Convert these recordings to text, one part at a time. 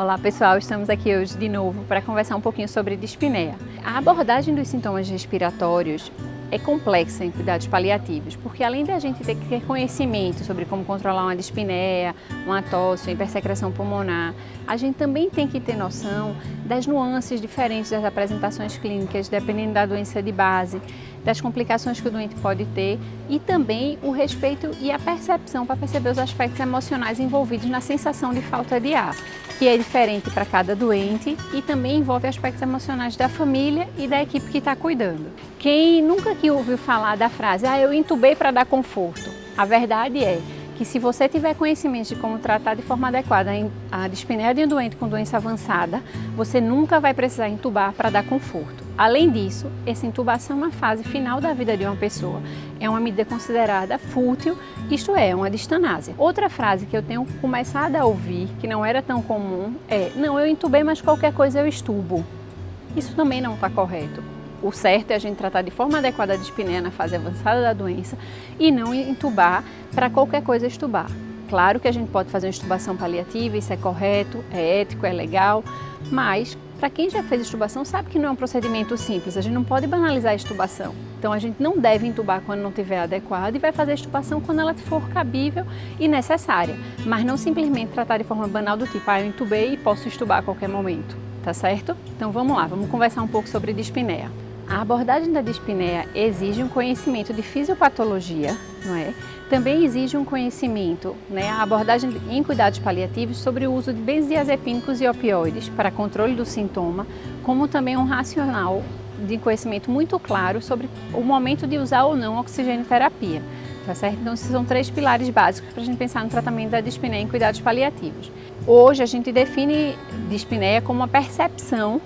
Olá pessoal, estamos aqui hoje de novo para conversar um pouquinho sobre dispneia. A abordagem dos sintomas respiratórios é complexa em cuidados paliativos, porque além de a gente ter que ter conhecimento sobre como controlar uma dispneia, uma tosse, uma hipersecreção pulmonar, a gente também tem que ter noção das nuances diferentes das apresentações clínicas, dependendo da doença de base, das complicações que o doente pode ter e também o respeito e a percepção para perceber os aspectos emocionais envolvidos na sensação de falta de ar, que é diferente para cada doente e também envolve aspectos emocionais da família e da equipe que está cuidando. Quem nunca que ouviu falar da frase, eu intubei para dar conforto? A verdade é que se você tiver conhecimento de como tratar de forma adequada a dispneia de um doente com doença avançada, você nunca vai precisar intubar para dar conforto. Além disso, essa intubação na fase final da vida de uma pessoa é uma medida considerada fútil, isto é, uma distanásia. Outra frase que eu tenho começado a ouvir, que não era tão comum, é: não, eu intubei, mas qualquer coisa eu estubo. Isso também não está correto. O certo é a gente tratar de forma adequada a dispneia na fase avançada da doença e não intubar para qualquer coisa estubar. Claro que a gente pode fazer uma intubação paliativa, isso é correto, é ético, é legal, mas para quem já fez intubação sabe que não é um procedimento simples, a gente não pode banalizar a intubação. Então a gente não deve intubar quando não estiver adequado e vai fazer a intubação quando ela for cabível e necessária, mas não simplesmente tratar de forma banal do tipo, eu intubei e posso intubar a qualquer momento, tá certo? Então vamos lá, vamos conversar um pouco sobre dispneia. A abordagem da dispneia exige um conhecimento de fisiopatologia, não é? Também exige um conhecimento, a abordagem em cuidados paliativos sobre o uso de benzodiazepínicos e opioides para controle do sintoma, como também um racional de conhecimento muito claro sobre o momento de usar ou não oxigenoterapia, tá certo? Então esses são 3 pilares básicos para a gente pensar no tratamento da dispneia em cuidados paliativos. Hoje a gente define dispneia como uma percepção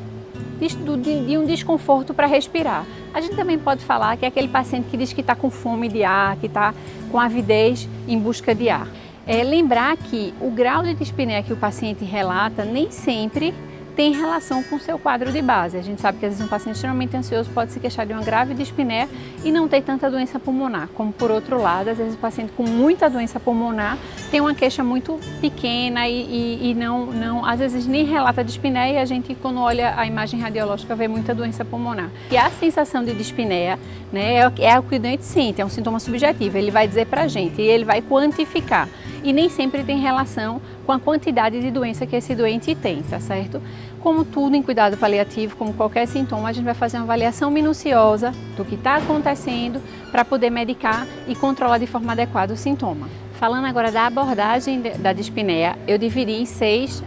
de um desconforto para respirar. A gente também pode falar que é aquele paciente que diz que está com fome de ar, que está com avidez em busca de ar. Lembrar que o grau de dispneia que o paciente relata nem sempre tem relação com o seu quadro de base. A gente sabe que às vezes um paciente extremamente ansioso pode se queixar de uma grave dispneia e não ter tanta doença pulmonar, como por outro lado, às vezes o paciente com muita doença pulmonar tem uma queixa muito pequena e às vezes nem relata dispneia e a gente quando olha a imagem radiológica vê muita doença pulmonar. E a sensação de dispneia, é o que o doente sente, é um sintoma subjetivo, ele vai dizer pra gente e ele vai quantificar. E nem sempre tem relação com a quantidade de doença que esse doente tem, tá certo? Como tudo em cuidado paliativo, como qualquer sintoma, a gente vai fazer uma avaliação minuciosa do que está acontecendo para poder medicar e controlar de forma adequada o sintoma. Falando agora da abordagem da dispneia, eu dividi em 6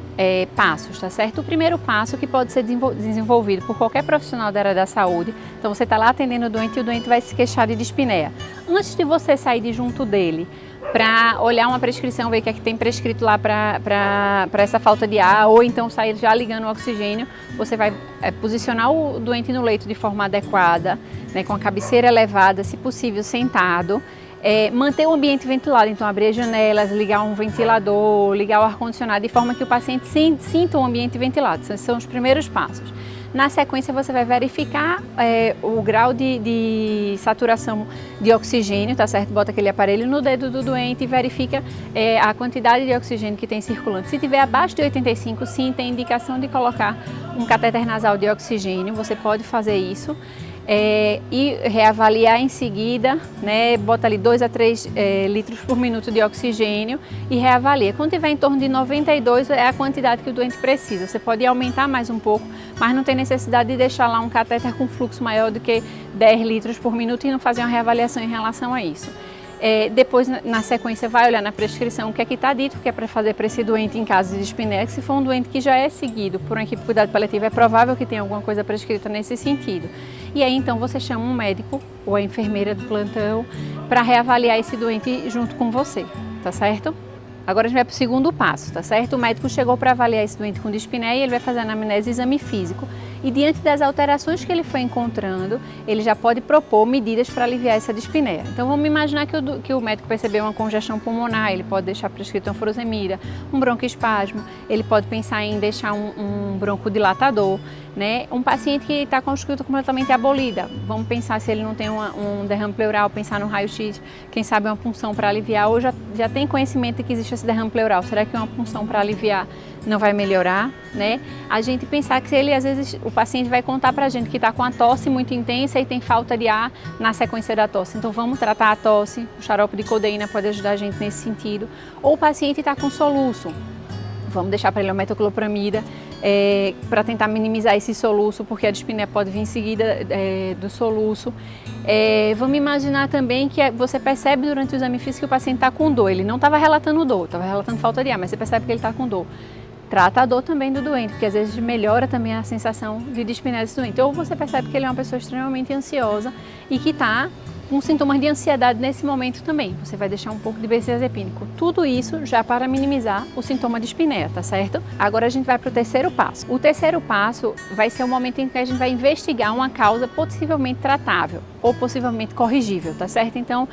passos, tá certo? O primeiro passo que pode ser desenvolvido por qualquer profissional da área da saúde, então você está lá atendendo o doente e o doente vai se queixar de dispneia. Antes de você sair de junto dele, para olhar uma prescrição, ver o que é que tem prescrito lá para essa falta de ar, ou então sair já ligando o oxigênio, você vai posicionar o doente no leito de forma adequada, com a cabeceira elevada, se possível sentado, manter o ambiente ventilado, então abrir as janelas, ligar um ventilador, ligar o ar-condicionado, de forma que o paciente sinta o ambiente ventilado. Esses são os primeiros passos. Na sequência você vai verificar o grau de saturação de oxigênio, tá certo? Bota aquele aparelho no dedo do doente e verifica a quantidade de oxigênio que tem circulando. Se tiver abaixo de 85, sim, tem indicação de colocar um catéter nasal de oxigênio, você pode fazer isso. E reavaliar em seguida, bota ali 2 a 3 litros por minuto de oxigênio e reavalia. Quando tiver em torno de 92 é a quantidade que o doente precisa. Você pode aumentar mais um pouco, mas não tem necessidade de deixar lá um catéter com fluxo maior do que 10 litros por minuto e não fazer uma reavaliação em relação a isso. Depois, na sequência, vai olhar na prescrição o que é que está dito, que é para fazer para esse doente em caso de dispneia. Se for um doente que já é seguido por uma equipe de cuidado paliativo, é provável que tenha alguma coisa prescrita nesse sentido. E aí, então, você chama um médico ou a enfermeira do plantão para reavaliar esse doente junto com você, tá certo? Agora a gente vai para o segundo passo, tá certo? O médico chegou para avaliar esse doente com dispneia e ele vai fazer a anamnese e exame físico. E diante das alterações que ele foi encontrando, ele já pode propor medidas para aliviar essa dispneia. Então vamos imaginar que o médico percebeu uma congestão pulmonar, ele pode deixar prescrito uma furosemida, um broncoespasmo, ele pode pensar em deixar um broncodilatador, né? Um paciente que está com a escuta completamente abolida, vamos pensar se ele não tem um derrame pleural, pensar no raio-x, quem sabe uma punção para aliviar, ou já tem conhecimento de que existe esse derrame pleural, será que uma punção para aliviar não vai melhorar, né? A gente pensar que ele, às vezes, o paciente vai contar para a gente que está com a tosse muito intensa e tem falta de ar na sequência da tosse, então vamos tratar a tosse, o xarope de codeína pode ajudar a gente nesse sentido, ou o paciente está com soluço, vamos deixar para ele uma metoclopramida, para tentar minimizar esse soluço, porque a dispneia pode vir em seguida do soluço. Vamos imaginar também que você percebe durante o exame físico que o paciente está com dor, ele não estava relatando dor, estava relatando falta de ar, mas você percebe que ele está com dor. Trata a dor também do doente, porque às vezes melhora também a sensação de dispneia desse doente. Ou você percebe que ele é uma pessoa extremamente ansiosa e que está com sintomas de ansiedade nesse momento também. Você vai deixar um pouco de benzodiazepínico. Tudo isso já para minimizar o sintoma de dispneia, tá certo? Agora a gente vai para o terceiro passo. O terceiro passo vai ser o momento em que a gente vai investigar uma causa possivelmente tratável ou possivelmente corrigível, tá certo? Então,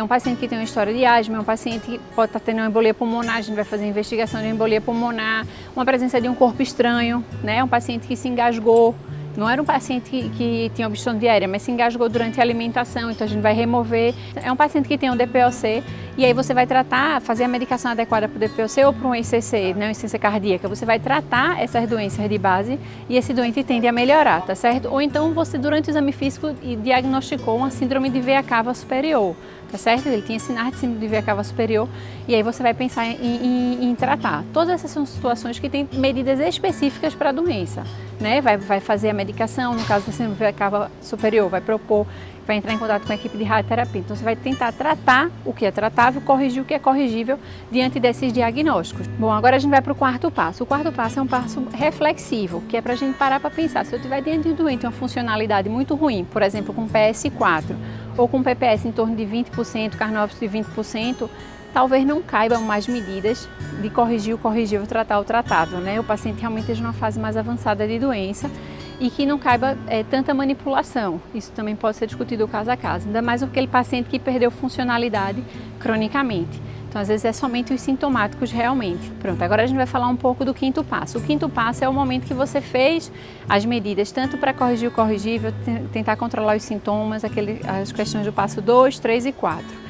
um paciente que tem uma história de asma, um paciente que pode estar tendo uma embolia pulmonar, a gente vai fazer a investigação de uma embolia pulmonar, uma presença de um corpo estranho, né? Um paciente que se engasgou. Não era um paciente que tinha obstrução diária, mas se engasgou durante a alimentação, então a gente vai remover. É um paciente que tem um DPOC e aí você vai tratar, fazer a medicação adequada para o DPOC ou para um ICC, né, uma insuficiência cardíaca. Você vai tratar essas doenças de base e esse doente tende a melhorar, tá certo? Ou então você, durante o exame físico, diagnosticou uma síndrome de veia cava superior, tá certo? Ele tinha sinais de síndrome de veia cava superior e aí você vai pensar em tratar. Todas essas são situações que têm medidas específicas para a doença, né? Vai fazer a medicação, no caso da síndrome de veia cava superior, vai propor, vai entrar em contato com a equipe de radioterapia. Então você vai tentar tratar o que é tratável, corrigir o que é corrigível diante desses diagnósticos. Bom, agora a gente vai para o quarto passo. O quarto passo é um passo reflexivo, que é para a gente parar para pensar. Se eu tiver diante de um doente uma funcionalidade muito ruim, por exemplo, com PS4 ou com PPS em torno de 20%, carnófilo de 20%, talvez não caibam mais medidas de corrigir o corrigível, tratar o tratável, né? O paciente realmente esteja numa fase mais avançada de doença e que não caiba tanta manipulação. Isso também pode ser discutido caso a caso, ainda mais aquele paciente que perdeu funcionalidade cronicamente. Então, às vezes, é somente os sintomáticos realmente. Pronto, agora a gente vai falar um pouco do quinto passo. O quinto passo é o momento que você fez as medidas, tanto para corrigir o corrigível, tentar controlar os sintomas, as questões do passo 2, 3 e 4.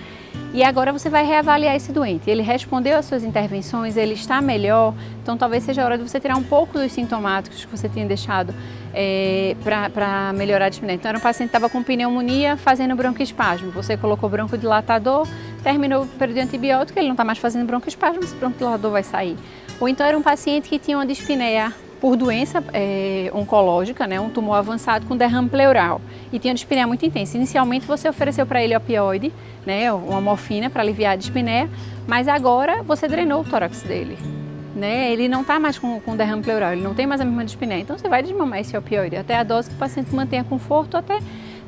E agora você vai reavaliar esse doente. Ele respondeu às suas intervenções, ele está melhor, então talvez seja a hora de você tirar um pouco dos sintomáticos que você tinha deixado para melhorar a dispneia. Então era um paciente que estava com pneumonia fazendo broncoespasmo, você colocou broncodilatador, terminou o período de antibiótico, ele não está mais fazendo broncoespasmo, esse broncodilatador vai sair. Ou então era um paciente que tinha uma dispneia por doença oncológica, né, um tumor avançado com derrame pleural e tinha dispneia muito intensa. Inicialmente você ofereceu para ele opioide, né, uma morfina para aliviar a dispneia, mas agora você drenou o tórax dele, né, ele não está mais com derrame pleural, ele não tem mais a mesma dispneia, então você vai desmamar esse opioide até a dose que o paciente mantenha conforto, até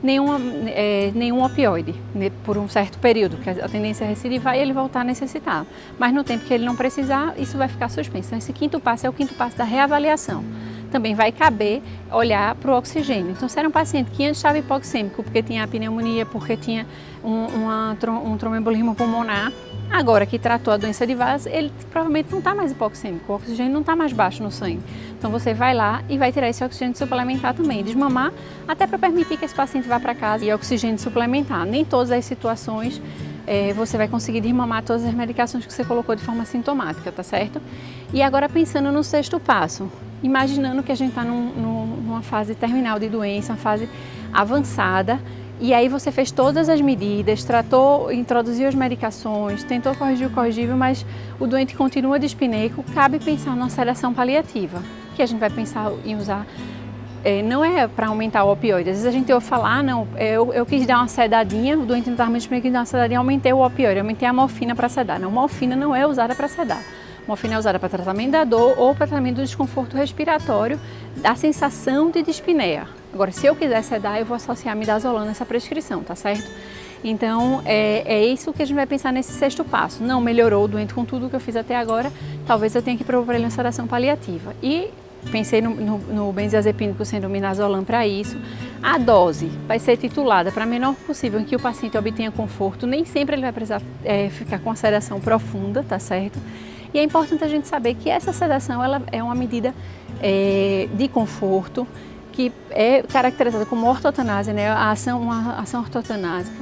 nenhum opioide, né, por um certo período, porque a tendência é recidivar e ele voltar a necessitar. Mas no tempo que ele não precisar, isso vai ficar suspenso. Então, esse quinto passo é o quinto passo da reavaliação. Também vai caber olhar para o oxigênio. Então, se era um paciente que antes estava hipoxêmico, porque tinha pneumonia, porque tinha um tromboembolismo pulmonar, agora que tratou a doença de Vaz, ele provavelmente não está mais hipoxêmico, o oxigênio não está mais baixo no sangue. Então você vai lá e vai tirar esse oxigênio suplementar também, desmamar, até para permitir que esse paciente vá para casa e oxigênio suplementar. Nem todas as situações você vai conseguir desmamar todas as medicações que você colocou de forma sintomática, tá certo? E agora pensando no sexto passo, imaginando que a gente está numa fase terminal de doença, uma fase avançada, e aí você fez todas as medidas, tratou, introduziu as medicações, tentou corrigir o corrigível, mas o doente continua dispneico, cabe pensar numa sedação paliativa, que a gente vai pensar em usar, não é para aumentar o opioide. Às vezes a gente ouve falar, não, eu quis dar uma sedadinha, o doente não estava muito dispneico, quis dar uma sedadinha, aumentei o opioide, aumentei a morfina para sedar. Não, morfina não é usada para sedar. Morfina é usada para tratamento da dor ou para tratamento do desconforto respiratório, da sensação de dispneia. Agora, se eu quiser sedar, eu vou associar midazolam nessa prescrição, tá certo? Então, é isso que a gente vai pensar nesse sexto passo. Não melhorou o doente com tudo que eu fiz até agora, talvez eu tenha que propor para ele uma sedação paliativa. E pensei no benzodiazepínico sendo o midazolam para isso. A dose vai ser titulada para a menor possível em que o paciente obtenha conforto. Nem sempre ele vai precisar ficar com a sedação profunda, tá certo? E é importante a gente saber que essa sedação ela é uma medida de conforto, que é caracterizada como ortotanásia, né, uma ação ortotanásica,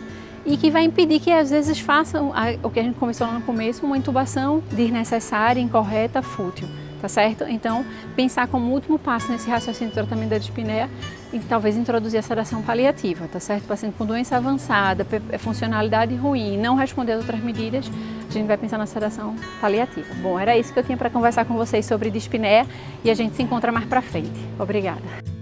e que vai impedir que às vezes façam o que a gente conversou lá no começo, uma intubação desnecessária, incorreta, fútil, tá certo? Então, pensar como último passo nesse raciocínio de tratamento da dispneia e talvez introduzir a sedação paliativa, tá certo? Paciente com doença avançada, funcionalidade ruim, não responder às outras medidas, a gente vai pensar na sedação paliativa. Bom, era isso que eu tinha para conversar com vocês sobre dispneia e a gente se encontra mais para frente. Obrigada.